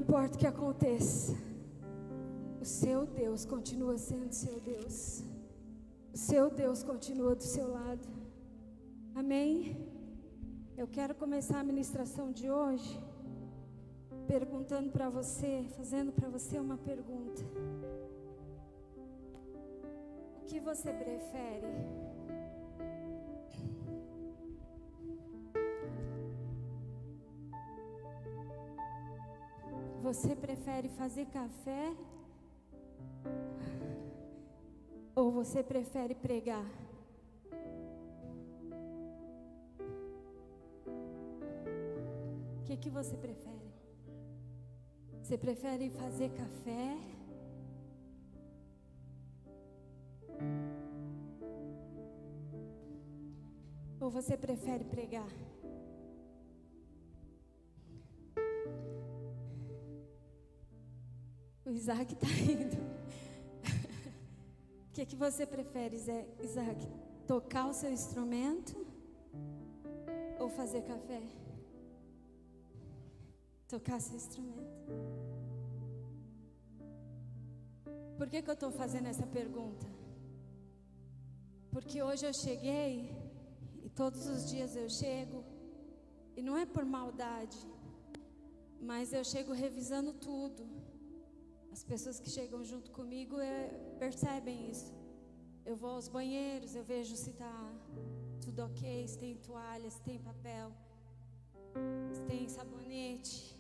importa o que aconteça, o seu Deus continua sendo seu Deus. O seu Deus continua do seu lado. Amém? Eu quero começar a ministração de hoje perguntando para você, fazendo para você uma pergunta. O que você prefere? Você prefere fazer café? Ou você prefere pregar? O que você prefere? Você prefere fazer café? Ou você prefere pregar? O Isaac está indo. O que você prefere, Isaac? Tocar o seu instrumento ou fazer café? Tocar seu instrumento. Por que eu estou fazendo essa pergunta? Porque hoje eu cheguei, e todos os dias eu chego, e não é por maldade, mas eu chego revisando tudo. As pessoas que chegam junto comigo percebem isso. Eu vou aos banheiros, eu vejo se está tudo ok, se tem toalha, se tem papel, se tem sabonete.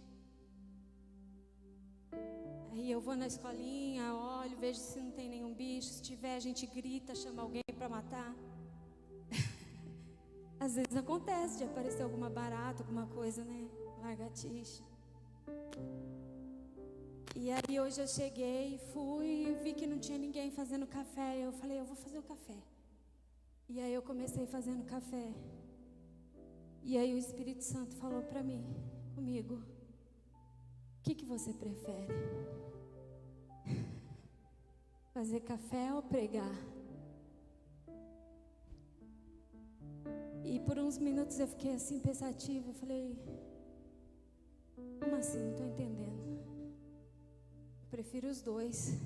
Aí eu vou na escolinha, olho, vejo se não tem nenhum bicho. Se tiver, a gente grita, chama alguém para matar. Às vezes acontece de aparecer alguma barata, alguma coisa, né? Lagartixa. E aí hoje eu cheguei, fui e vi que não tinha ninguém fazendo café. Eu falei, eu vou fazer o café. E aí eu comecei fazendo café. E aí o Espírito Santo falou para mim, comigo, o que você prefere? Fazer café ou pregar? E por uns minutos eu fiquei assim pensativa. Eu falei, como assim? Não estou entendendo. Prefiro os dois.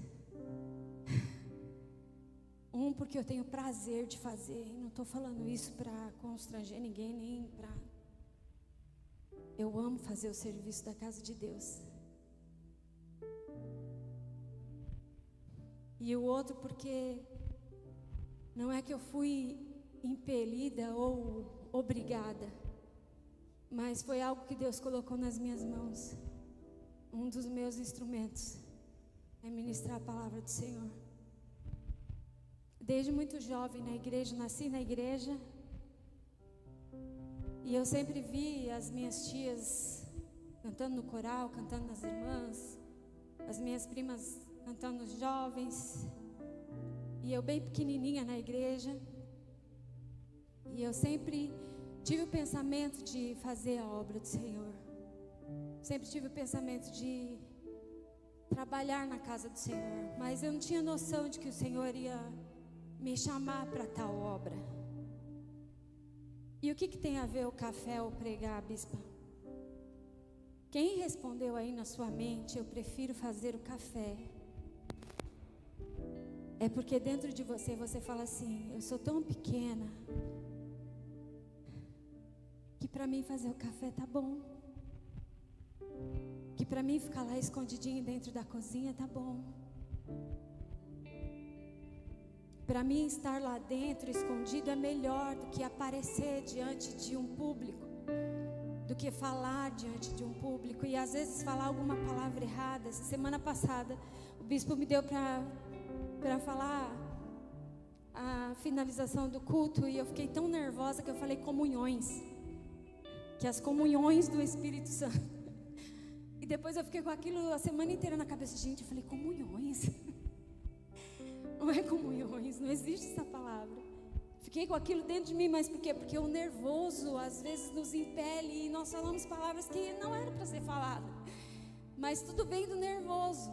Um, porque eu tenho prazer de fazer. E não estou falando isso para constranger ninguém, nem para... Eu amo fazer o serviço da casa de Deus. E o outro, porque não é que eu fui impelida ou obrigada, mas foi algo que Deus colocou nas minhas mãos. Um dos meus instrumentos é ministrar a palavra do Senhor. Desde muito jovem na igreja, nasci na igreja. E eu sempre vi as minhas tias cantando no coral, cantando nas irmãs. As minhas primas cantando nos jovens. E eu bem pequenininha na igreja. E eu sempre tive o pensamento de fazer a obra do Senhor. Sempre tive o pensamento de trabalhar na casa do Senhor, mas eu não tinha noção de que o Senhor ia me chamar para tal obra. E o que tem a ver o café ou pregar, bispa? Quem respondeu aí na sua mente, eu prefiro fazer o café, é porque dentro de você fala assim, eu sou tão pequena, que para mim fazer o café tá bom. Que para mim ficar lá escondidinho dentro da cozinha tá bom. Para mim estar lá dentro escondido é melhor do que aparecer diante de um público, do que falar diante de um público e às vezes falar alguma palavra errada. Essa semana passada o bispo me deu para falar a finalização do culto e eu fiquei tão nervosa que eu falei comunhões, que as comunhões do Espírito Santo. E depois eu fiquei com aquilo a semana inteira na cabeça. Gente, eu falei, comunhões? Não é comunhões, não existe essa palavra. Fiquei com aquilo dentro de mim, mas por quê? Porque o nervoso às vezes nos impele e nós falamos palavras que não eram para ser faladas. Mas tudo vem do nervoso.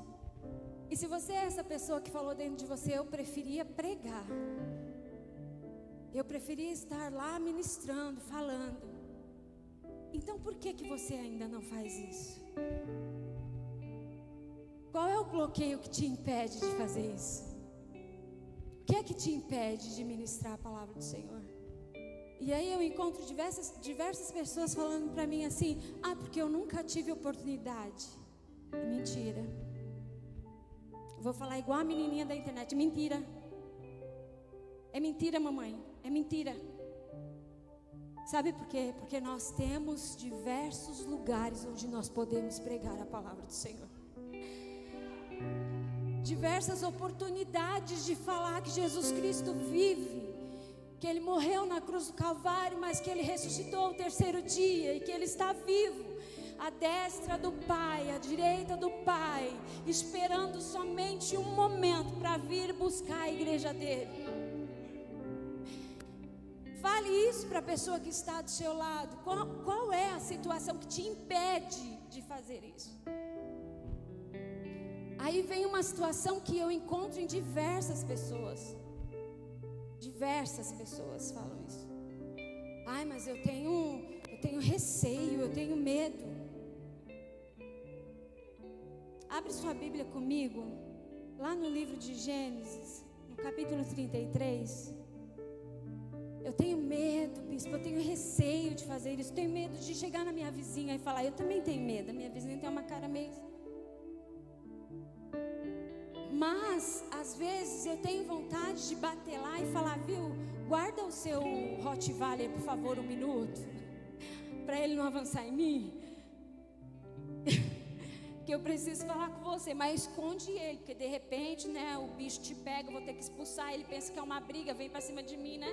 E se você é essa pessoa que falou dentro de você, eu preferia pregar. Eu preferia estar lá ministrando, falando. Então por que você ainda não faz isso? Qual é o bloqueio que te impede de fazer isso? O que é que te impede de ministrar a palavra do Senhor? E aí eu encontro diversas pessoas falando para mim assim: porque eu nunca tive oportunidade. É mentira. Vou falar igual a menininha da internet: mentira. É mentira, mamãe. É mentira. Sabe por quê? Porque nós temos diversos lugares onde nós podemos pregar a palavra do Senhor. Diversas oportunidades de falar que Jesus Cristo vive, que Ele morreu na cruz do Calvário, mas que Ele ressuscitou ao terceiro dia e que Ele está vivo, à destra do Pai, à direita do Pai, esperando somente um momento para vir buscar a igreja dele. Fale isso para a pessoa que está do seu lado. Qual é a situação que te impede de fazer isso? Aí vem uma situação que eu encontro em diversas pessoas. Diversas pessoas falam isso. Mas eu tenho receio, eu tenho medo. Abre sua Bíblia comigo, lá no livro de Gênesis, no capítulo 33. Eu tenho medo, bispo, eu tenho receio de fazer isso. Tenho medo de chegar na minha vizinha e falar: eu também tenho medo. A minha vizinha tem uma cara meio... Mas, às vezes, eu tenho vontade de bater lá e falar: viu, guarda o seu Rottweiler, por favor, 1 minuto, para ele não avançar em mim. Que eu preciso falar com você, mas esconde ele, porque de repente, né, o bicho te pega, eu vou ter que expulsar. Ele pensa que é uma briga, vem para cima de mim, né?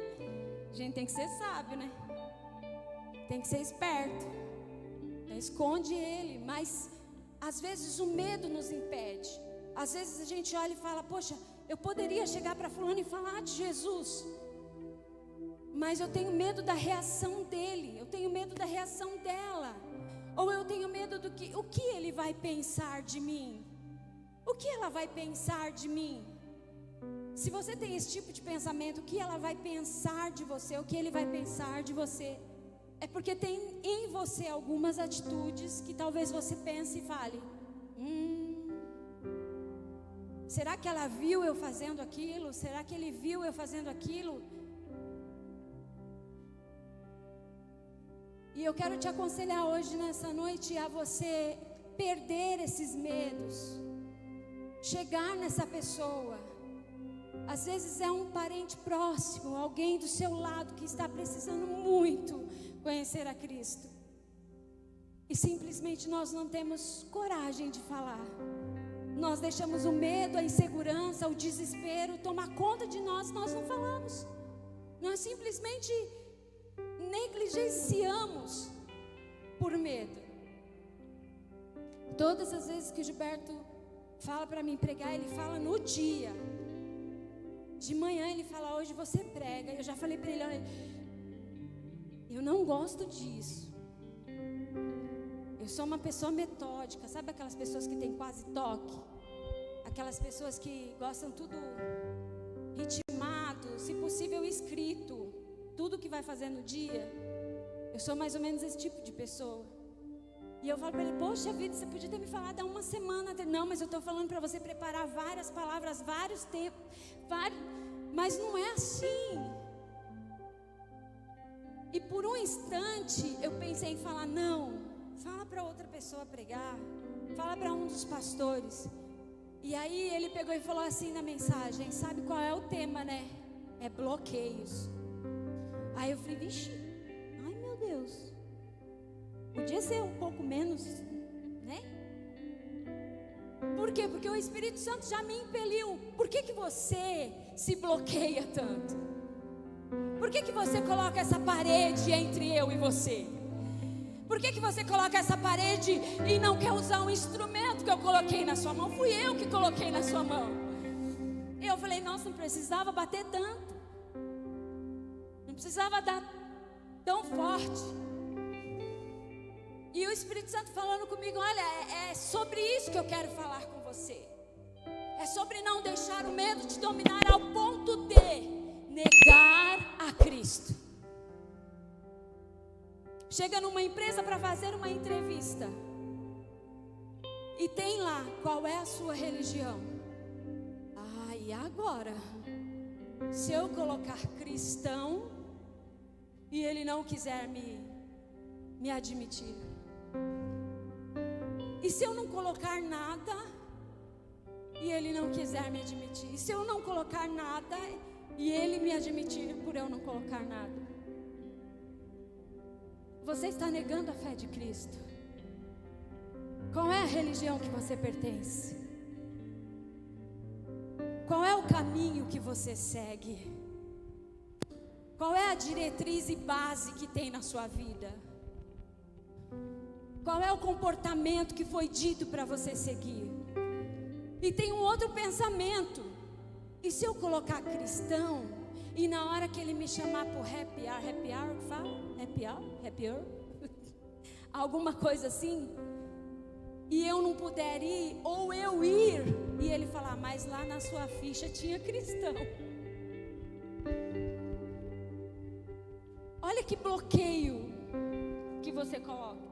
A gente tem que ser sábio, né? Tem que ser esperto. Então, esconde ele, mas às vezes o medo nos impede. Às vezes a gente olha e fala: poxa, eu poderia chegar para fulano e falar de Jesus, mas eu tenho medo da reação dele, eu tenho medo da reação dela, ou eu tenho medo o que ele vai pensar de mim, o que ela vai pensar de mim. Se você tem esse tipo de pensamento, o que ela vai pensar de você, o que ele vai pensar de você, é porque tem em você algumas atitudes que talvez você pense e fale: será que ela viu eu fazendo aquilo? Será que ele viu eu fazendo aquilo? E eu quero te aconselhar hoje, nessa noite, a você perder esses medos, chegar nessa pessoa. Às vezes é um parente próximo, alguém do seu lado que está precisando muito conhecer a Cristo, e simplesmente nós não temos coragem de falar. Nós deixamos o medo, a insegurança, o desespero tomar conta de nós. Nós não falamos. Nós simplesmente negligenciamos por medo. Todas as vezes que o Gilberto fala para mim pregar, ele fala no dia. De manhã ele fala: hoje você prega. Eu já falei para ele: olha, eu não gosto disso. Eu sou uma pessoa metódica. Sabe aquelas pessoas que têm quase toque? Aquelas pessoas que gostam tudo ritmado, se possível escrito, tudo que vai fazer no dia. Eu sou mais ou menos esse tipo de pessoa. E eu falo para ele: poxa vida, você podia ter me falado há uma semana. Não, mas eu estou falando para você preparar várias palavras, vários tempos, mas não é assim. E por um instante eu pensei em falar: não, fala para outra pessoa pregar, fala para um dos pastores. E aí ele pegou e falou assim na mensagem: sabe qual é o tema, né? É bloqueios. Aí eu falei: vixe, ai meu Deus, podia ser um pouco menos, né? Por quê? Porque o Espírito Santo já me impeliu. Por que você se bloqueia tanto? Por que você coloca essa parede entre eu e você? Por que você coloca essa parede e não quer usar um instrumento que eu coloquei na sua mão? Fui eu que coloquei na sua mão. Eu falei: nossa, não precisava bater tanto, não precisava dar tão forte. E o Espírito Santo falando comigo: olha, é sobre isso que eu quero falar com você. É sobre não deixar o medo te dominar ao ponto de negar a Cristo. Chega numa empresa para fazer uma entrevista E tem lá, qual é a sua religião? Ah, e agora? Se eu colocar cristão e ele não quiser me admitir? E se eu não colocar nada e ele não quiser me admitir? E se eu não colocar nada e ele me admitir por eu não colocar nada? Você está negando a fé de Cristo. Qual é a religião que você pertence? Qual é o caminho que você segue? Qual é a diretriz e base que tem na sua vida? Qual é o comportamento que foi dito para você seguir? E tem um outro pensamento. E se eu colocar cristão, e na hora que ele me chamar por happy hour, que fala? Happy hour? Alguma coisa assim, e eu não puder ir, ou eu ir, e ele falar, mas lá na sua ficha tinha cristão. Olha que bloqueio que você coloca.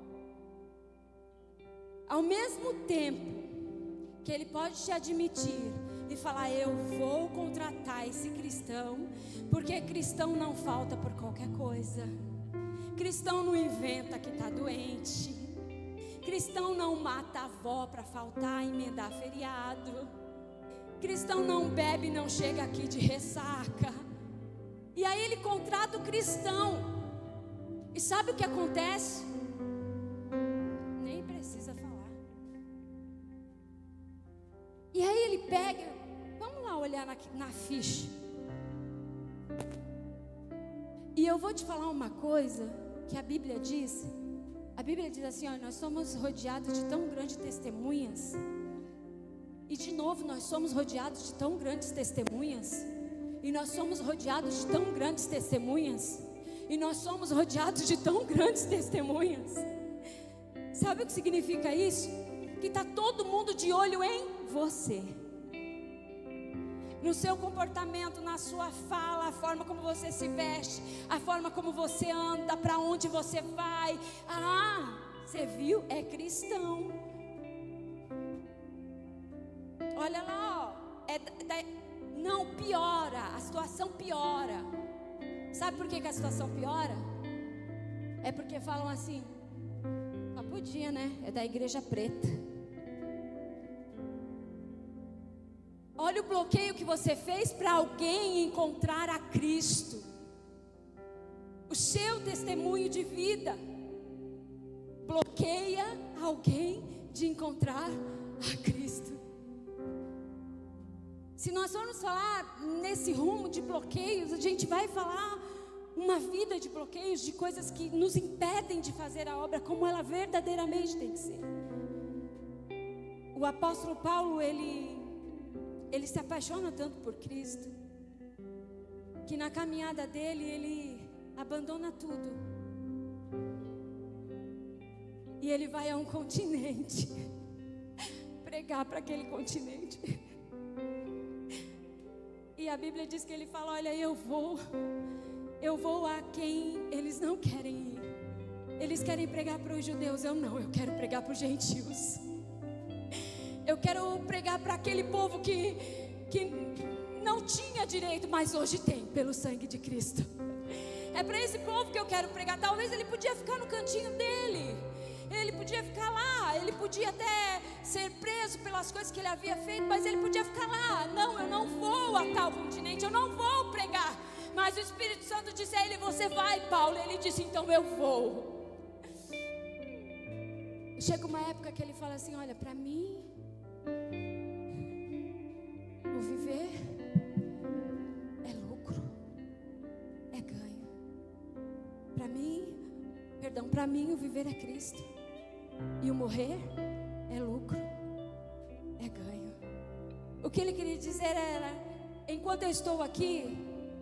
Ao mesmo tempo que ele pode te admitir e falar, eu vou contratar esse cristão, porque cristão não falta por qualquer coisa. Cristão não inventa que está doente. Cristão não mata a avó para faltar, emendar feriado. Cristão não bebe, não chega aqui de ressaca. E aí ele contrata o cristão. E sabe o que acontece? Nem precisa falar. E aí ele pega, vamos lá olhar na ficha. E eu vou te falar uma coisa que a Bíblia diz. A Bíblia diz assim, ó, nós somos rodeados de tão grandes testemunhas. E de novo, nós somos rodeados de tão grandes testemunhas. E nós somos rodeados de tão grandes testemunhas. E nós somos rodeados de tão grandes testemunhas. Sabe o que significa isso? Que está todo mundo de olho em você. No seu comportamento, na sua fala, a forma como você se veste, a forma como você anda, para onde você vai. Ah, você viu? É cristão. Olha lá, ó. Não, piora, a situação piora. Sabe por que a situação piora? É porque falam assim, só podia, né? É da igreja preta. Olha o bloqueio que você fez para alguém encontrar a Cristo. O seu testemunho de vida bloqueia alguém de encontrar a Cristo. Se nós formos falar nesse rumo de bloqueios, a gente vai falar uma vida de bloqueios, de coisas que nos impedem de fazer a obra como ela verdadeiramente tem que ser. O apóstolo Paulo, ele se apaixona tanto por Cristo, que na caminhada dele, ele abandona tudo. E ele vai a um continente, pregar para aquele continente. E a Bíblia diz que ele fala, olha, eu vou a quem eles não querem ir. Eles querem pregar para os judeus, eu quero pregar para os gentios. Eu quero pregar para aquele povo que não tinha direito, mas hoje tem, pelo sangue de Cristo. É para esse povo que eu quero pregar. Talvez ele podia ficar no cantinho dele, ele podia ficar lá, ele podia até ser preso pelas coisas que ele havia feito, mas ele podia ficar lá. Não, eu não vou a tal continente, eu não vou pregar. Mas o Espírito Santo disse a ele, você vai, Paulo. Ele disse, então eu vou. Chega uma época que ele fala assim, olha, para mim o viver é lucro, é ganho. Para mim o viver é Cristo. E o morrer é lucro, é ganho. O que ele queria dizer era, enquanto eu estou aqui,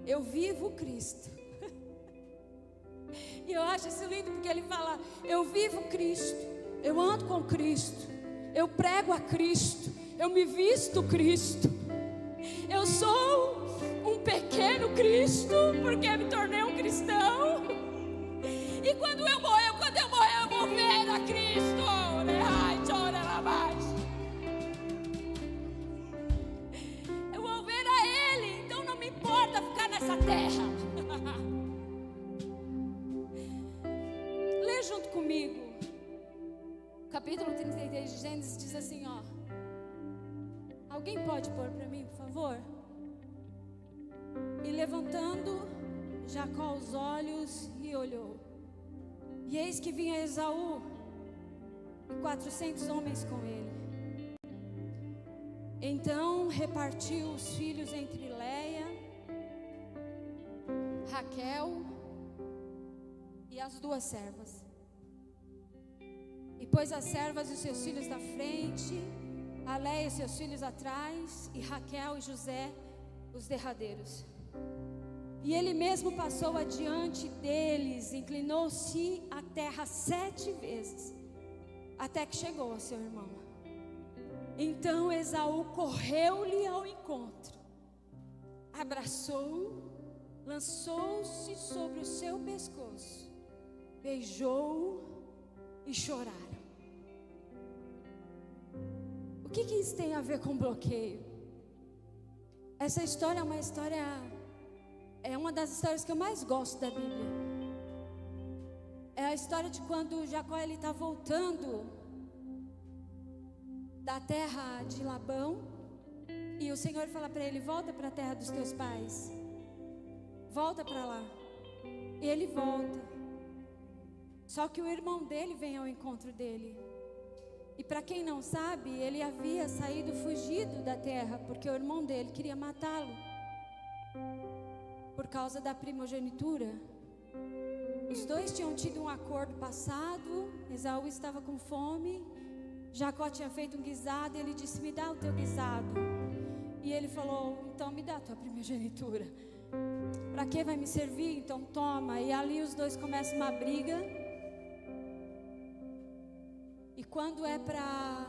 eu vivo Cristo. E eu acho isso lindo porque ele fala, eu vivo Cristo, eu ando com Cristo, eu prego a Cristo, eu me visto Cristo. Eu sou um pequeno Cristo, porque me tornei um cristão. E quando eu morrer, eu vou ver a Cristo. Ai, chora lá baixo. essa terra. Lê junto comigo. Capítulo 33 de Gênesis diz assim, ó. Alguém pode pôr para mim, por favor? E levantando Jacó os olhos e olhou. E eis que vinha Esaú e 400 homens com ele. Então repartiu os filhos entre Leia, Raquel e as duas servas. E pôs as servas e os seus filhos na frente, a Leia e seus filhos atrás, e Raquel e José os derradeiros. E ele mesmo passou adiante deles, inclinou-se à terra 7 vezes, até que chegou ao seu irmão. Então Esaú correu-lhe ao encontro, abraçou-o, lançou-se sobre o seu pescoço, beijou-o e choraram. O que isso tem a ver com bloqueio? Essa história é uma das histórias que eu mais gosto da Bíblia. É a história de quando Jacó está voltando da terra de Labão, e o Senhor fala para ele: volta para a terra dos teus pais, volta para lá. E ele volta. Só que o irmão dele vem ao encontro dele. E para quem não sabe, ele havia saído fugido da terra, porque o irmão dele queria matá-lo por causa da primogenitura. Os dois tinham tido um acordo passado. Esaú estava com fome, Jacó tinha feito um guisado, e ele disse: me dá o teu guisado. E ele falou: então me dá a tua primogenitura. Para que vai me servir? Então toma. E ali os dois começam uma briga. E quando é para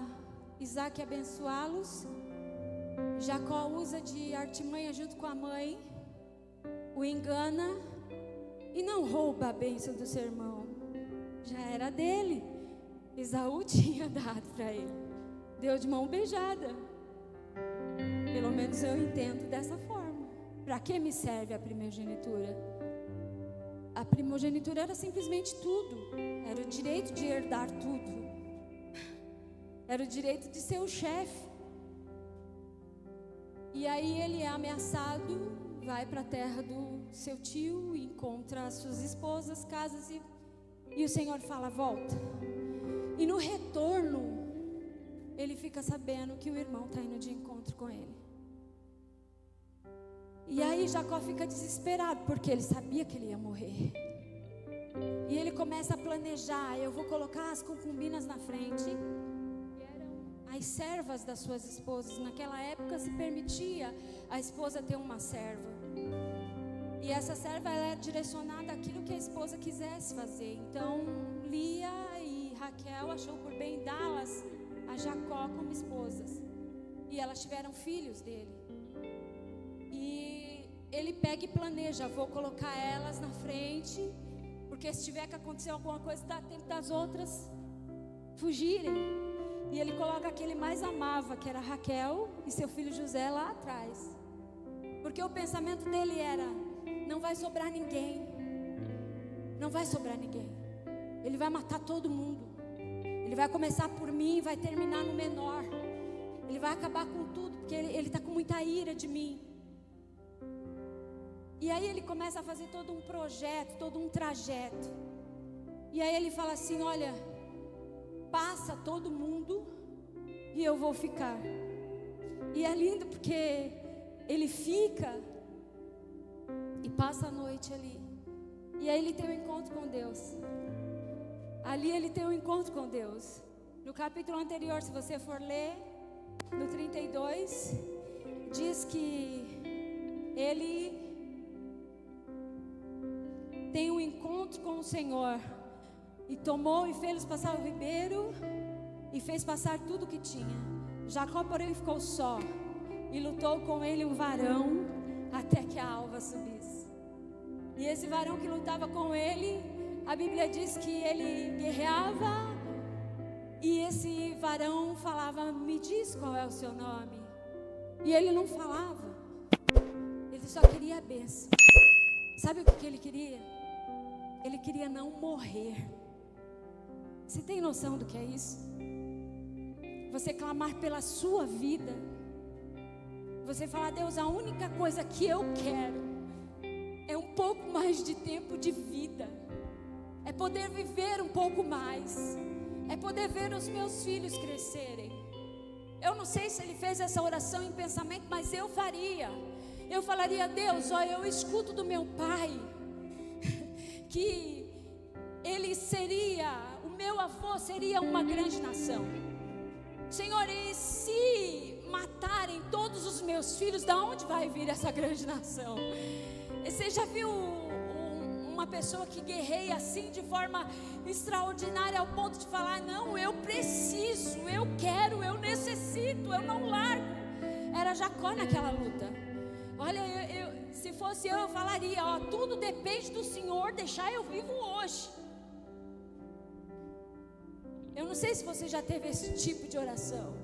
Isaac abençoá-los, Jacó usa de artimanha junto com a mãe, o engana e não rouba a bênção do seu irmão. Já era dele. Esaú tinha dado para ele. Deu de mão beijada. Pelo menos eu entendo dessa forma. Para que me serve a primogenitura? A primogenitura era simplesmente tudo. Era o direito de herdar tudo. Era o direito de ser o chefe. E aí ele é ameaçado, vai para a terra do seu tio, encontra as suas esposas, casas, e o Senhor fala: volta. E no retorno, ele fica sabendo que o irmão está indo de encontro com ele. E aí Jacó fica desesperado, porque ele sabia que ele ia morrer. E ele começa a planejar: eu vou colocar as concubinas na frente, as servas das suas esposas. Naquela época se permitia a esposa ter uma serva. E essa serva, ela é direcionada àquilo que a esposa quisesse fazer. Então Lia e Raquel achou por bem dá-las a Jacó como esposas. E elas tiveram filhos dele. E ele pega e planeja: vou colocar elas na frente, porque se tiver que acontecer alguma coisa, dá tempo das outras fugirem. E ele coloca aquele mais amava, que era Raquel, e seu filho José lá atrás. Porque o pensamento dele era: não vai sobrar ninguém. Não vai sobrar ninguém. Ele vai matar todo mundo. Ele vai começar por mim e vai terminar no menor. Ele vai acabar com tudo, porque ele está com muita ira de mim. E aí ele começa a fazer todo um projeto, todo um trajeto. E aí ele fala assim: olha, passa todo mundo e eu vou ficar. E é lindo porque ele fica e passa a noite ali. E aí ele tem um encontro com Deus. Ali ele tem um encontro com Deus. No capítulo anterior, se você for ler, no 32, diz que ele tem um encontro com o Senhor. E tomou e fez passar o ribeiro, e fez passar tudo que tinha. Jacó, porém, ficou só, e lutou com ele um varão, até que a alva subisse. E esse varão que lutava com ele, a Bíblia diz que ele guerreava, e esse varão falava: me diz qual é o seu nome. E ele não falava, ele só queria a bênção. Sabe o que ele queria? Ele queria não morrer. Você tem noção do que é isso? Você clamar pela sua vida. Você falar: Deus, a única coisa que eu quero é um pouco mais de tempo de vida. É poder viver um pouco mais. É poder ver os meus filhos crescerem. Eu não sei se ele fez essa oração em pensamento, mas eu faria. Eu falaria: Deus, ó, eu escuto do meu pai que ele seria, o meu avô seria uma grande nação. Senhor, e se matarem todos os meus filhos, da onde vai vir essa grande nação? Você já viu uma pessoa que guerreia assim de forma extraordinária, ao ponto de falar: não, eu preciso, eu quero, eu necessito, eu não largo? Era Jacó naquela luta. Olha, se fosse eu falaria: ó, tudo depende do Senhor deixar eu vivo hoje. Eu não sei se você já teve esse tipo de oração,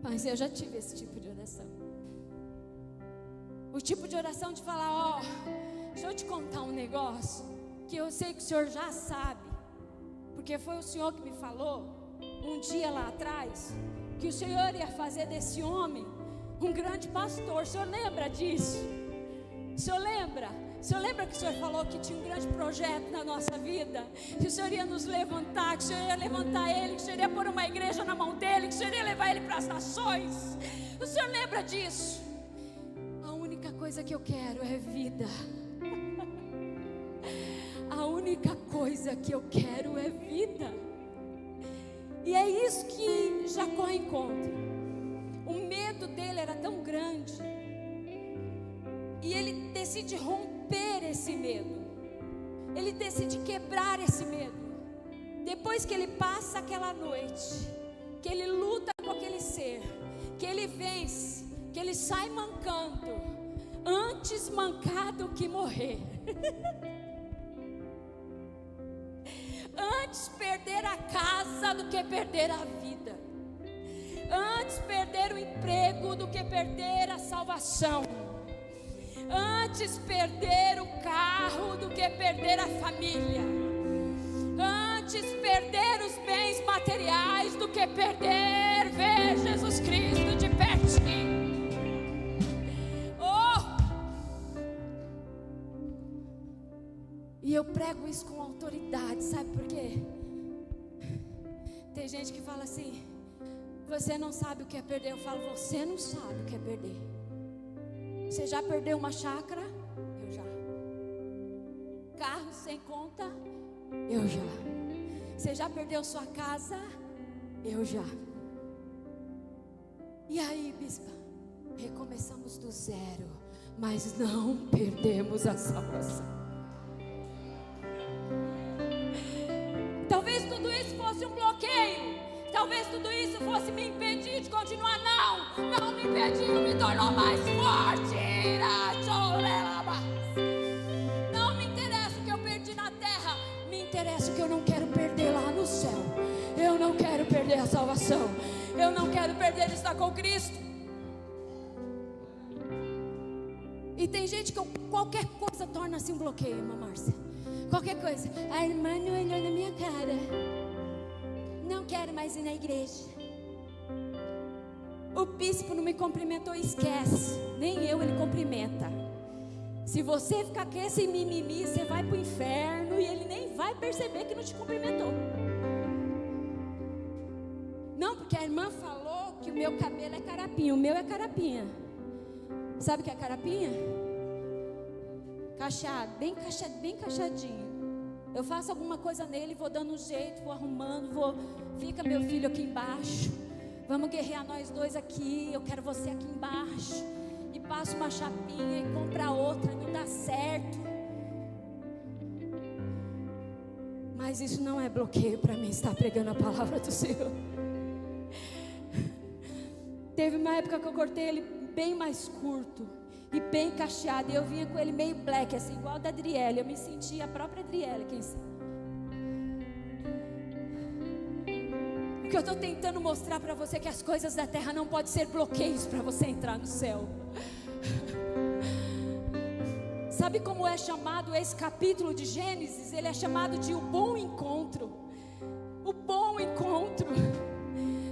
mas eu já tive esse tipo de oração. O tipo de oração de falar: ó, deixa eu te contar um negócio que eu sei que o Senhor já sabe, porque foi o Senhor que me falou um dia lá atrás que o Senhor ia fazer desse homem um grande pastor. O Senhor lembra disso? O Senhor lembra? O Senhor lembra que o Senhor falou que tinha um grande projeto na nossa vida? Que o Senhor ia nos levantar, que o Senhor ia levantar ele, que o Senhor ia pôr uma igreja na mão dele, que o Senhor ia levar ele para as nações. O Senhor lembra disso? A única coisa que eu quero é vida. A única coisa que eu quero é vida. E é isso que Jacó encontra. O medo dele era tão grande, e ele decide romper esse medo. Ele decide quebrar esse medo. Depois que ele passa aquela noite, que ele luta com aquele ser, que ele vence, que ele sai mancando, antes mancado que morrer. Antes perder a casa do que perder a vida. Antes perder o emprego do que perder a salvação. Antes perder o carro do que perder a família. Antes perder os bens materiais do que perder ver Jesus Cristo de pertinho. Oh! E eu prego isso com autoridade, sabe por quê? Tem gente que fala assim: você não sabe o que é perder. Eu falo: você não sabe o que é perder. Você já perdeu uma chácara? Eu já. Carro sem conta? Eu já. Você já perdeu sua casa? Eu já. E aí, bispa? Recomeçamos do zero, mas não perdemos a salvação. Talvez tudo isso fosse um bloqueio. Talvez tudo isso fosse me impedir de continuar. Não me impediu, me tornou mais forte. Não me interessa o que eu perdi na terra, me interessa o que eu não quero perder lá no céu. Eu não quero perder a salvação. Eu não quero perder estar com Cristo. E tem gente que qualquer coisa torna-se um bloqueio, irmã Márcia. Qualquer coisa. A irmã não olhou na minha cara. Não quero mais ir na igreja. O bispo não me cumprimentou, esquece. Nem eu ele cumprimenta. Se você ficar com esse mimimi, você vai para o inferno e ele nem vai perceber que não te cumprimentou. Não, porque a irmã falou que o meu cabelo é carapinha. O meu é carapinha. Sabe o que é carapinha? Cacheado, bem cacheadinho. Eu faço alguma coisa nele, vou dando um jeito, vou arrumando, fica meu filho aqui embaixo. Vamos guerrear nós dois aqui, eu quero você aqui embaixo. E passo uma chapinha e compra outra, não dá certo. Mas isso não é bloqueio para mim estar pregando a palavra do Senhor. Teve uma época que eu cortei ele bem mais curto e bem cacheado, e eu vinha com ele meio black, assim, igual da Adriele. Eu me sentia a própria Adriele, quem sabe. O que eu estou tentando mostrar para você é que as coisas da terra não podem ser bloqueios para você entrar no céu. Sabe Sabe como é chamado esse capítulo de Gênesis? Ele é chamado de o bom encontro. O bom encontro.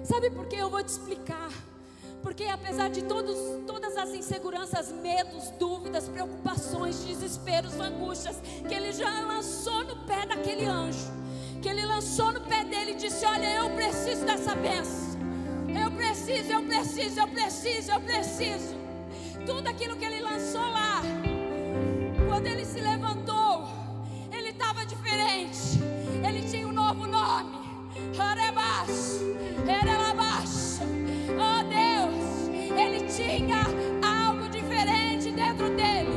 Sabe por que? Eu vou te explicar. Porque apesar de todas as inseguranças, medos, dúvidas, preocupações, desesperos, angústias, que ele já lançou no pé daquele anjo, que ele lançou no pé dele e disse: olha, eu preciso dessa bênção, eu preciso. Tudo aquilo que ele lançou lá, quando ele se levantou, ele estava diferente. Ele tinha um novo nome. Harebash, Herelabash. Oh Deus, ele tinha algo diferente dentro dele,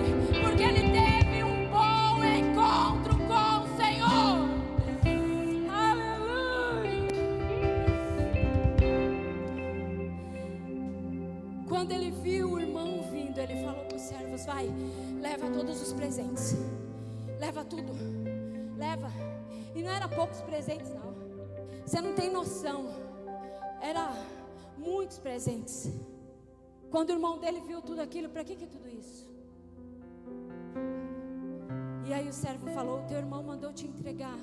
porque ele teve um bom encontro com o Senhor. Aleluia. Quando ele viu o irmão vindo, ele falou para os servos: vai, leva todos os presentes, leva tudo, leva. E não era poucos presentes não, você não tem noção, era muitos presentes. Quando o irmão dele viu tudo aquilo, para que tudo isso? E aí o servo falou: o teu irmão mandou te entregar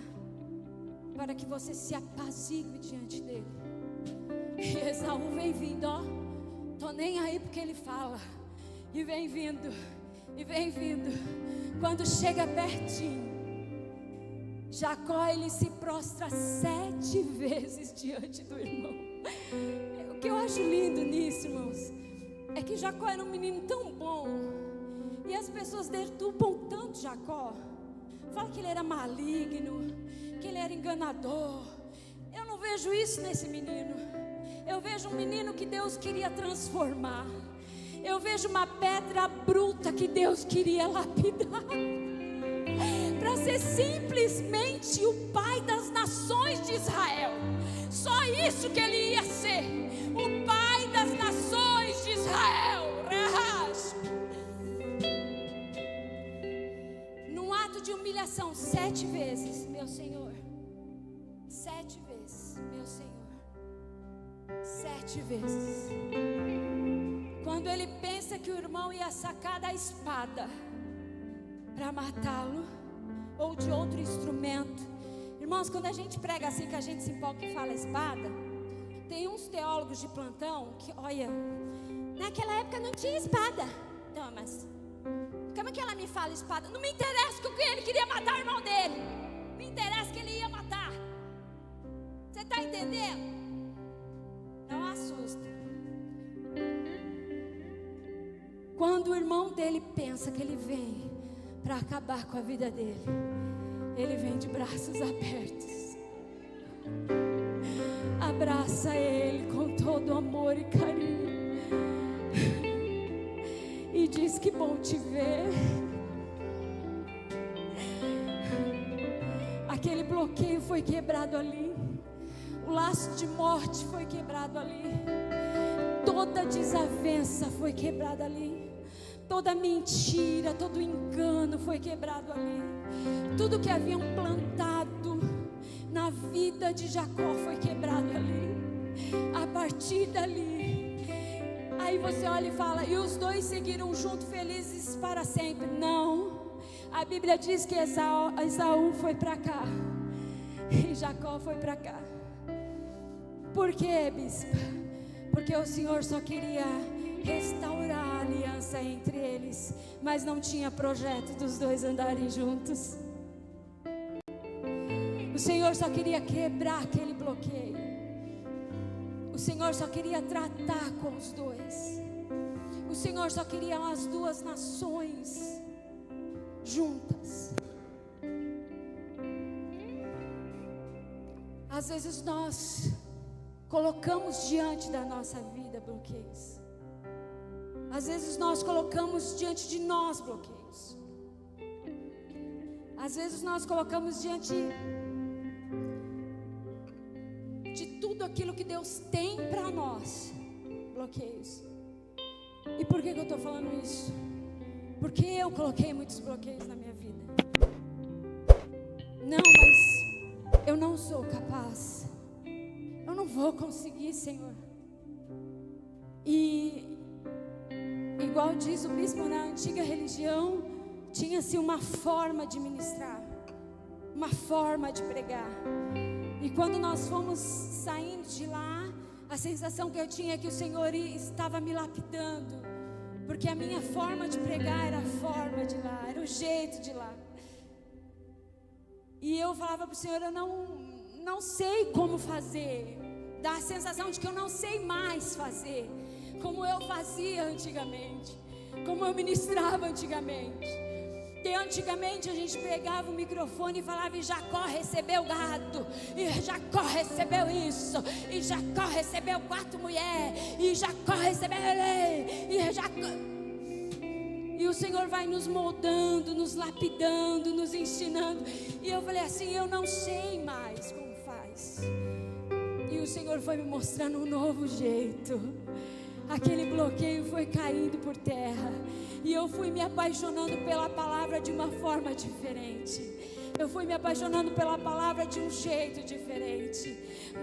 para que você se apazigue diante dele. E Esaú vem vindo, ó, tô nem aí porque ele fala, e vem vindo, e vem vindo. Quando chega pertinho, Jacó, ele se prostra 7 vezes diante do irmão. O que eu acho lindo nisso, irmãos, é que Jacó era um menino tão bom, e as pessoas derrubam tanto Jacó, falam que ele era maligno, que ele era enganador. Eu não vejo isso nesse menino. Eu vejo um menino que Deus queria transformar. Eu vejo uma pedra bruta que Deus queria lapidar, para ser simplesmente o pai das nações de Israel. Só isso que ele ia ser, o pai das nações de Israel. Num ato de humilhação, 7 vezes, meu Senhor. 7 vezes, meu Senhor. 7 vezes. Quando ele pensa que o irmão ia sacar da espada para matá-lo, ou de outro instrumento. Irmãos, quando a gente prega assim, que a gente se empolga e fala espada, tem uns teólogos de plantão que, olha, naquela época não tinha espada. Thomas, como é que ela me fala espada? Não me interessa que ele queria matar o irmão dele, me interessa que ele ia matar. Você está entendendo? Não assusta. Quando o irmão dele pensa que ele vem para acabar com a vida dele, ele vem de braços abertos, abraça ele com todo amor e carinho, e diz: que bom te ver. Aquele bloqueio foi quebrado ali, o laço de morte foi quebrado ali, toda desavença foi quebrada ali, toda mentira, todo engano foi quebrado ali. Tudo que haviam plantado na vida de Jacó foi quebrado ali. A partir dali, aí você olha e fala: e os dois seguiram juntos felizes para sempre? Não, a Bíblia diz que Esaú foi para cá e Jacó foi para cá. Por quê, bispa? Porque o Senhor só queria restaurar a aliança entre eles, mas não tinha projeto dos dois andarem juntos. O Senhor só queria quebrar aquele bloqueio. O Senhor só queria tratar com os dois. O Senhor só queria as duas nações juntas. Às vezes nós colocamos diante da nossa vida bloqueios. Às vezes nós colocamos diante de nós bloqueios. Às vezes nós colocamos diante de tudo aquilo que Deus tem para nós bloqueios. E por que eu estou falando isso? Porque eu coloquei muitos bloqueios na minha vida. Não, mas eu não sou capaz. Eu não vou conseguir, Senhor. E igual diz o bispo, na antiga religião, tinha-se uma forma de ministrar, uma forma de pregar. E quando nós fomos saindo de lá, a sensação que eu tinha é que o Senhor estava me lapidando, porque a minha forma de pregar era a forma de lá, era o jeito de lá. E eu falava para o Senhor, eu não sei como fazer. Dá a sensação de que eu não sei mais fazer como eu fazia antigamente, como eu ministrava antigamente. E antigamente a gente pegava o microfone e falava, e Jacó recebeu gado, e Jacó recebeu isso, e Jacó recebeu 4 mulheres, e Jacó recebeu, e Jacó... E o Senhor vai nos moldando, nos lapidando, nos ensinando. E eu falei assim, eu não sei mais como faz. E o Senhor foi me mostrando um novo jeito. Aquele bloqueio foi caindo por terra. E eu fui me apaixonando pela palavra de uma forma diferente. Eu fui me apaixonando pela palavra de um jeito diferente.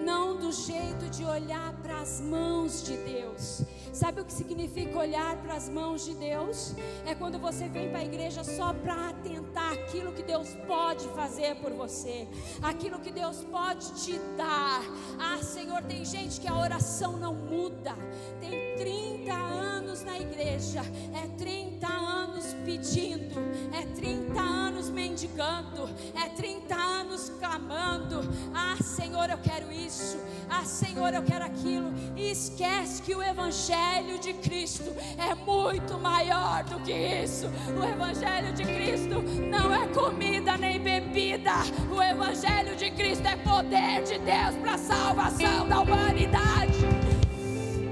Não do jeito de olhar para as mãos de Deus. Sabe o que significa olhar para as mãos de Deus? É quando você vem para a igreja só para atentar aquilo que Deus pode fazer por você, aquilo que Deus pode te dar. Ah, Senhor, tem gente que a oração não muda. Tem 30 anos na igreja, é 30 anos pedindo, é 30 anos mendigando, é 30 anos clamando. Ah, Senhor, eu quero isso. Ah, Senhor, eu quero aquilo. E esquece que o Evangelho de Cristo é muito maior do que isso. O Evangelho de Cristo não é comida nem bebida. O Evangelho de Cristo é poder de Deus para a salvação da humanidade.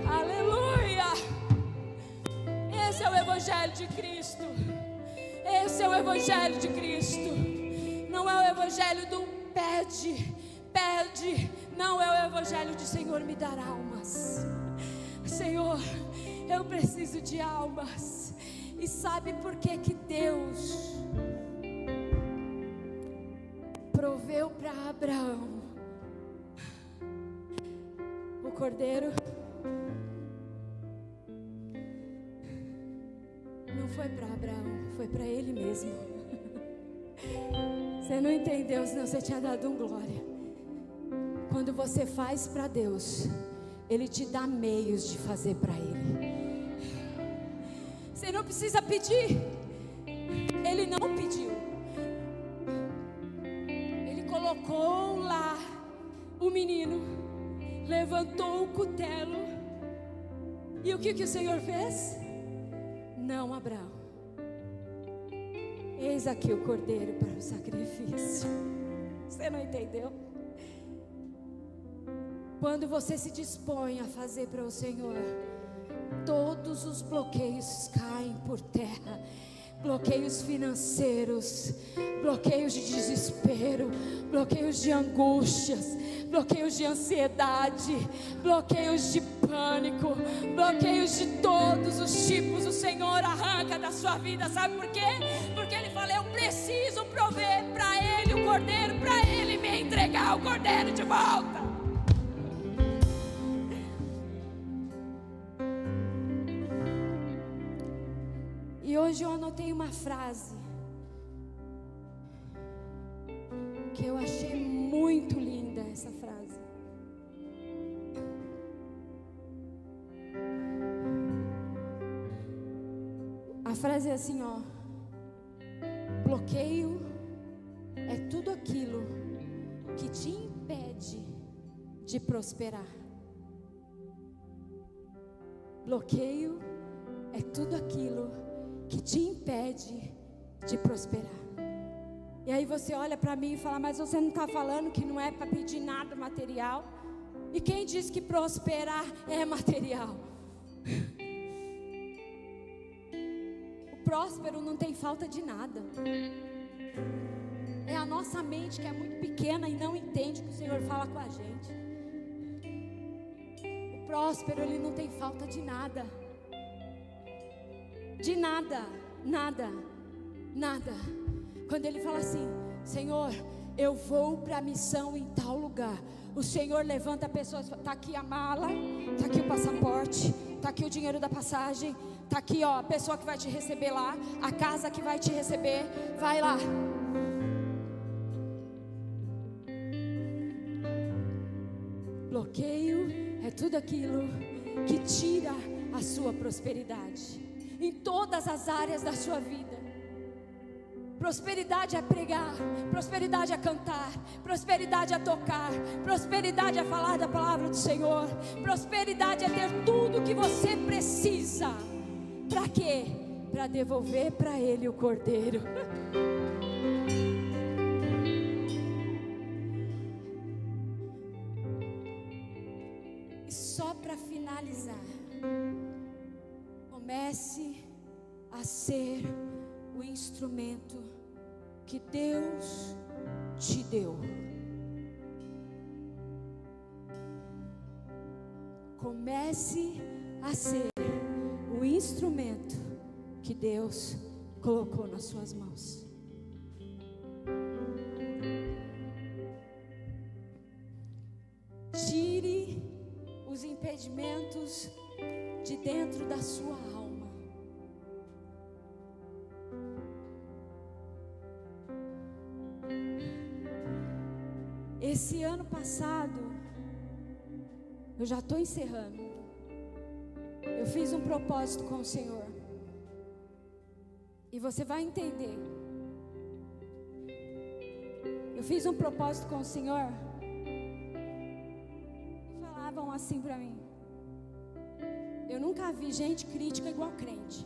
Aleluia! Esse é o Evangelho de Cristo. Esse é o Evangelho de Cristo. Não é o Evangelho do pede. Não é o Evangelho de Senhor, me dar almas. Senhor, eu preciso de almas. E sabe por que que Deus proveu para Abraão o cordeiro? Não foi para Abraão, foi para ele mesmo. Você não entendeu, senão você tinha dado glória. Quando você faz para Deus, Ele te dá meios de fazer para Ele. Você não precisa pedir. Ele não pediu. Ele colocou lá o menino, levantou o cutelo. E o que o Senhor fez? Não, Abraão, eis aqui o cordeiro para o sacrifício. Você não entendeu? Quando você se dispõe a fazer para o Senhor, todos os bloqueios caem por terra. Bloqueios financeiros, bloqueios de desespero, bloqueios de angústias, bloqueios de ansiedade, bloqueios de pânico, bloqueios de todos os tipos. O Senhor arranca da sua vida. Sabe por quê? Porque Ele fala, eu preciso prover para Ele o cordeiro, para Ele me entregar o cordeiro de volta. E hoje eu anotei uma frase que eu achei muito linda, essa frase. A frase é assim, ó: bloqueio é tudo aquilo que te impede de prosperar. Bloqueio é tudo aquilo que te impede de prosperar. E aí você olha para mim e fala, mas você não está falando que não é para pedir nada material? E quem diz que prosperar é material? O próspero não tem falta de nada. É a nossa mente que é muito pequena e não entende que o Senhor fala com a gente. O próspero, ele não tem falta de nada. De nada, nada, nada. Quando ele fala assim, Senhor, eu vou para a missão em tal lugar, o Senhor levanta a pessoa, está aqui a mala, está aqui o passaporte, está aqui o dinheiro da passagem, Está aqui, ó, a pessoa que vai te receber lá, a casa que vai te receber, vai lá. Bloqueio é tudo aquilo que tira a sua prosperidade, em todas as áreas da sua vida. Prosperidade é pregar, prosperidade é cantar, prosperidade é tocar, prosperidade é falar da palavra do Senhor, prosperidade é ter tudo que você precisa. Para quê? Para devolver para Ele o cordeiro. E só para finalizar, comece a ser o instrumento que Deus te deu. Comece a ser o instrumento que Deus colocou nas suas mãos. Tire os impedimentos de dentro da sua alma. Esse ano passado, eu já estou encerrando. Eu fiz um propósito com o Senhor. E você vai entender. Eu fiz um propósito com o Senhor. E falavam assim para mim: eu nunca vi gente crítica igual crente.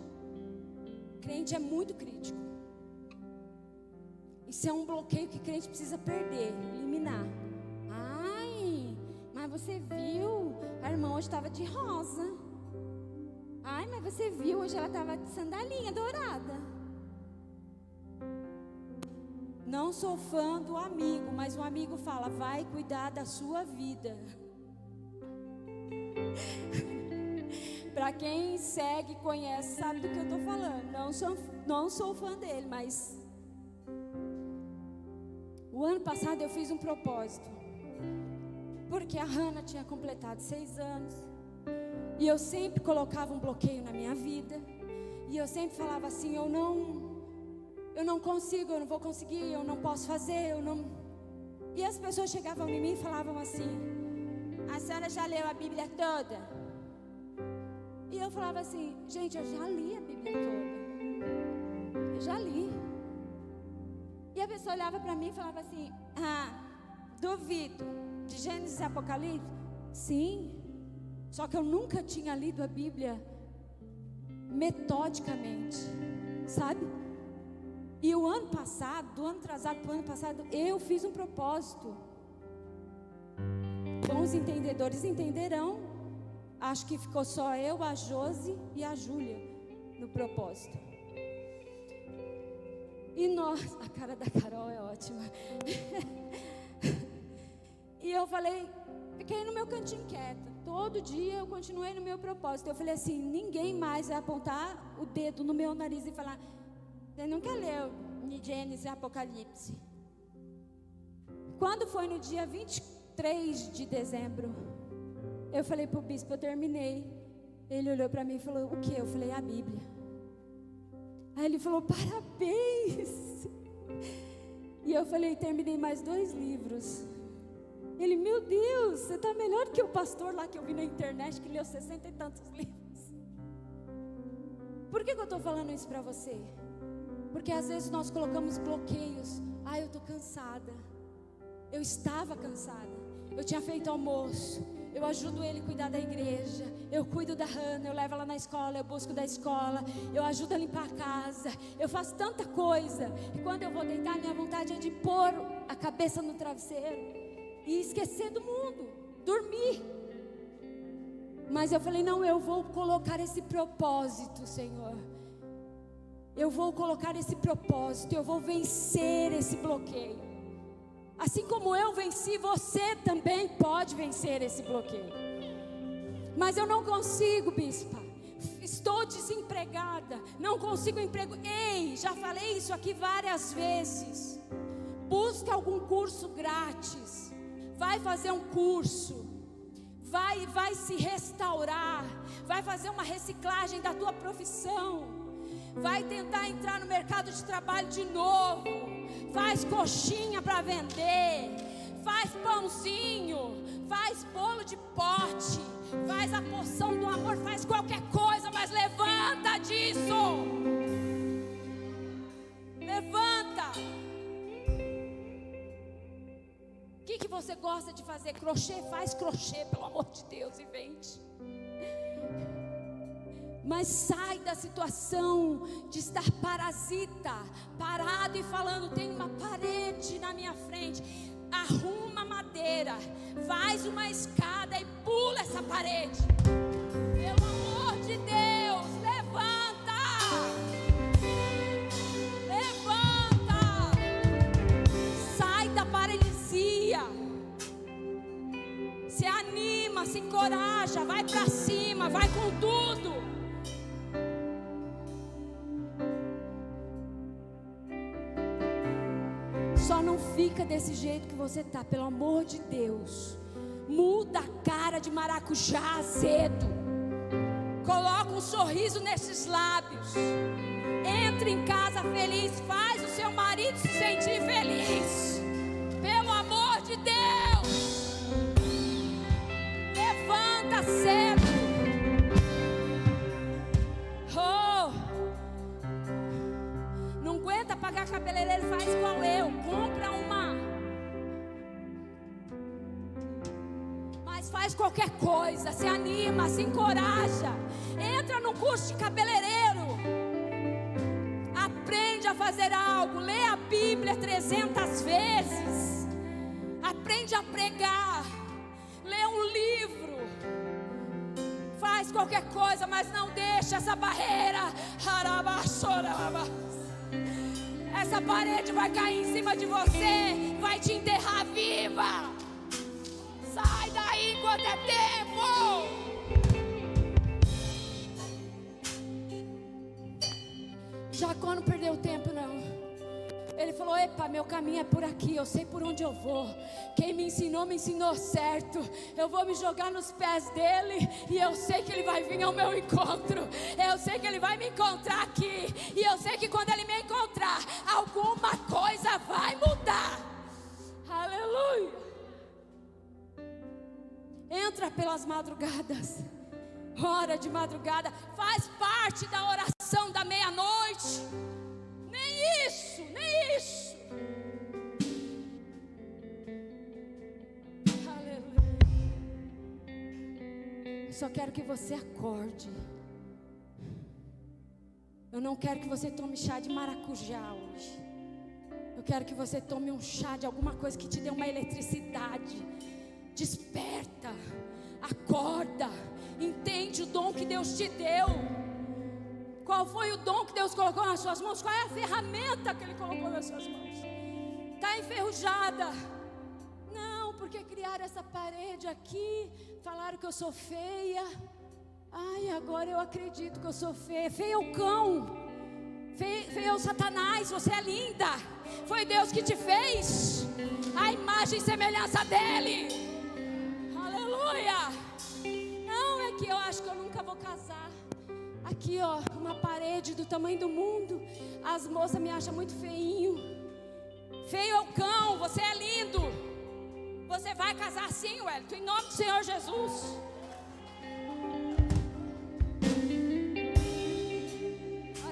Crente é muito crítico. Isso é um bloqueio que crente precisa perder, eliminar. Ai, mas você viu? A irmã hoje estava de rosa. Ai, mas você viu? Hoje ela estava de sandalinha dourada. Não sou fã do amigo, mas o amigo fala: vai cuidar da sua vida. Para quem segue, conhece, sabe do que eu estou falando. Não sou fã dele, mas o ano passado eu fiz um propósito, porque a Hannah tinha completado 6 anos, e eu sempre colocava um bloqueio na minha vida, e eu sempre falava assim: eu não consigo, eu não vou conseguir, eu não posso fazer, eu não. E as pessoas chegavam em mim e falavam assim: a senhora já leu a Bíblia toda? E eu falava assim: gente, eu já li a Bíblia toda, eu já li. E a pessoa olhava para mim e falava assim: ah, duvido, de Gênesis e Apocalipse? Sim, só que eu nunca tinha lido a Bíblia metodicamente, sabe? E o ano passado, do ano atrasado para o ano passado, eu fiz um propósito. Bons entendedores entenderão. Acho que ficou só eu, a Josi e a Júlia no propósito. E nós, a cara da Carol é ótima. E eu falei, fiquei no meu cantinho quieta. Todo dia eu continuei no meu propósito. Eu falei assim: ninguém mais vai apontar o dedo no meu nariz e falar: você não quer ler Gênesis e Apocalipse? Quando foi no dia 23 de dezembro, eu falei para o bispo: eu terminei. Ele olhou para mim e falou: o que? Eu falei: a Bíblia. Aí ele falou: parabéns. E eu falei: terminei mais 2 livros. Ele: meu Deus, você está melhor que o pastor lá que eu vi na internet, que leu 60 e tantos livros. Por que eu estou falando isso para você? Porque às vezes nós colocamos bloqueios. Ah, eu estou cansada. Eu estava cansada. Eu tinha feito almoço. Eu ajudo ele a cuidar da igreja. Eu cuido da Hannah, eu levo ela na escola, eu busco da escola, eu ajudo a limpar a casa. Eu faço tanta coisa. E quando eu vou deitar, minha vontade é de pôr a cabeça no travesseiro e esquecer do mundo, dormir. Mas eu falei: não, eu vou colocar esse propósito, Senhor. Eu vou colocar esse propósito, eu vou vencer esse bloqueio. Assim como eu venci, você também pode vencer esse bloqueio. Mas eu não consigo, bispa. Estou desempregada, não consigo emprego. Ei, já falei isso aqui várias vezes. Busca algum curso grátis. Vai fazer um curso. Vai se restaurar. vai fazer uma reciclagem da tua profissão, vai tentar entrar no mercado de trabalho de novo, faz coxinha para vender, faz pãozinho, faz bolo de pote, faz a poção do amor, faz qualquer coisa, mas levanta disso. Levanta. O que você gosta de fazer? Crochê? Faz crochê, pelo amor de Deus, e vende. Mas sai da situação de estar parasita, parado e falando: tem uma parede na minha frente. Arruma madeira, faz uma escada e pula essa parede. Pelo amor de Deus, levanta. Levanta. Sai da paralisia. Se anima, se encoraja, vai pra cima, vai com tudo. Só não fica desse jeito que você tá, pelo amor de Deus. Muda a cara de maracujá azedo. Coloca um sorriso nesses lábios. Entre em casa feliz, faz o seu marido se sentir feliz. Pelo amor de Deus. Levanta cedo. Não aguenta pagar cabeleireiro, faz igual eu. Compra uma. Mas faz qualquer coisa. Se anima, se encoraja. Entra no curso de cabeleireiro. Aprende a fazer algo. Lê a Bíblia 300 vezes. Aprende a pregar. Lê um livro. Faz qualquer coisa, mas não deixa essa barreira. Essa parede vai cair em cima de você, vai te enterrar viva. Sai daí enquanto é tempo. Jacó não perdeu tempo não. Ele falou: epa, meu caminho é por aqui, eu sei por onde eu vou. Quem me ensinou certo. Eu vou me jogar nos pés dele e eu sei que ele vai vir ao meu encontro. Eu sei que ele vai me encontrar aqui. E eu sei que quando ele me encontrar, alguma coisa vai mudar. Aleluia. Entra pelas madrugadas. Ora de madrugada. Faz parte da oração da meia-noite. Nem isso, nem isso. Aleluia. Eu só quero que você acorde. Eu não quero que você tome chá de maracujá hoje. Eu quero que você tome um chá de alguma coisa que te dê uma eletricidade. Desperta, acorda, entende o dom que Deus te deu. Qual foi o dom que Deus colocou nas suas mãos? Qual é a ferramenta que Ele colocou nas suas mãos? Está enferrujada. Não, porque criaram essa parede aqui. Falaram que eu sou feia. Ai, agora eu acredito que eu sou feia. Feia é o cão. Feia é o Satanás. Você é linda. Foi Deus que te fez. A imagem e semelhança dEle. Aleluia. Não, é que eu acho que eu nunca vou casar. Aqui, ó, uma parede do tamanho do mundo. As moças me acham muito feinho. Feio é o cão, você é lindo. Você vai casar sim, Wellington, em nome do Senhor Jesus.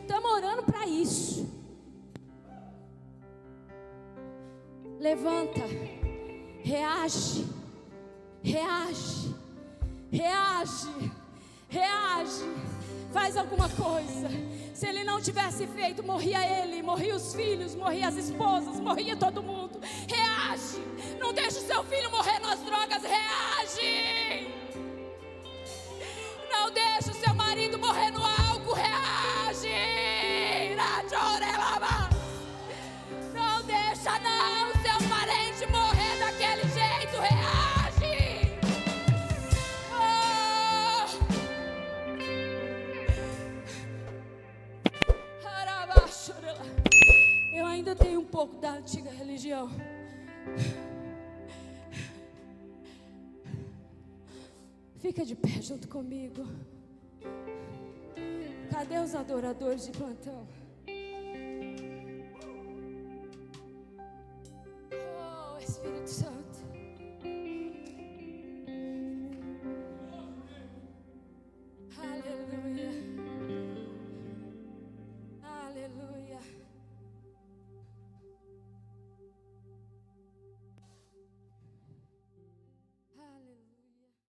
Estamos orando para isso. Levanta, reage, reage, reage, reage. Faz alguma coisa. Se ele não tivesse feito, morria ele, morria os filhos, morria as esposas, morria todo mundo. Reage. Não deixe o seu filho morrer nas drogas. Reage. Não deixe o seu marido morrer no álcool. Reage. Não deixa não o seu parente morrer daquele jeito. Reage. Eu ainda tenho um pouco da antiga religião. Fica de pé junto comigo. Cadê os adoradores de plantão?